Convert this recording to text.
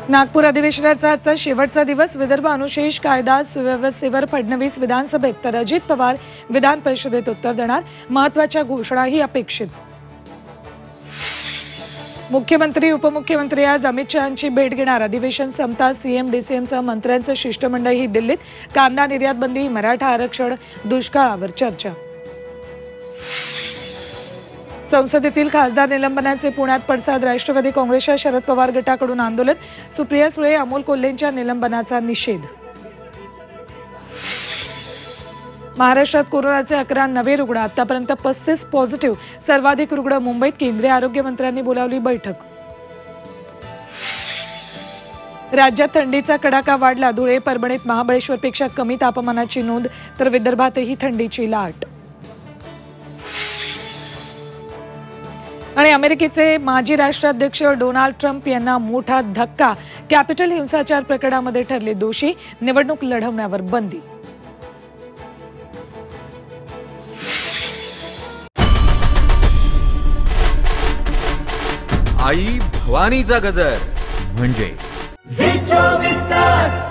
नागपूर अधिवेशनाचा आजचा शेवटचा दिवस. विदर्भ अनुशेष कायदा सुव्यवस्थेवर फडणवीस विधानसभेत तर अजित पवार विधान परिषदेत उत्तर देणार. महत्त्वाच्या घोषणाही अपेक्षित. मुख्यमंत्री उपमुख्यमंत्री आज अमित शहांची भेट घेणार. अधिवेशन संपताच सीएम डीसीएमसह मंत्र्यांचं शिष्टमंडळही दिल्लीत. कांदा निर्यात बंदी, मराठा आरक्षण, दुष्काळावर चर्चा. संसदेतील खासदार निलंबनाचे पुण्यात पडसाद. राष्ट्रवादी काँग्रेसच्या शरद पवार गटाकडून आंदोलन. सुप्रिया सुळे, अमोल कोल्हेंच्या निलंबनाचा निषेध. महाराष्ट्रात कोरोनाचे 11 नवे रुग्ण. आतापर्यंत 35 पॉझिटिव्ह. सर्वाधिक रुग्ण मुंबईत. केंद्रीय आरोग्य मंत्र्यांनी बोलावली बैठक. राज्यात थंडीचा कडाका वाढला. धुळे, परभणीत महाबळेश्वरपेक्षा कमी तापमानाची नोंद, तर विदर्भातही थंडीची लाट. आणि अमेरिकेचे माजी राष्ट्राध्यक्ष डोनाल्ड ट्रम्प यांना मोठा धक्का. कॅपिटल हिंसाचार प्रकरणामध्ये ठरले दोषी. निवडणूक लढवण्यावर बंदी. आई भवानीचा गजर म्हणजे झी 24 तास.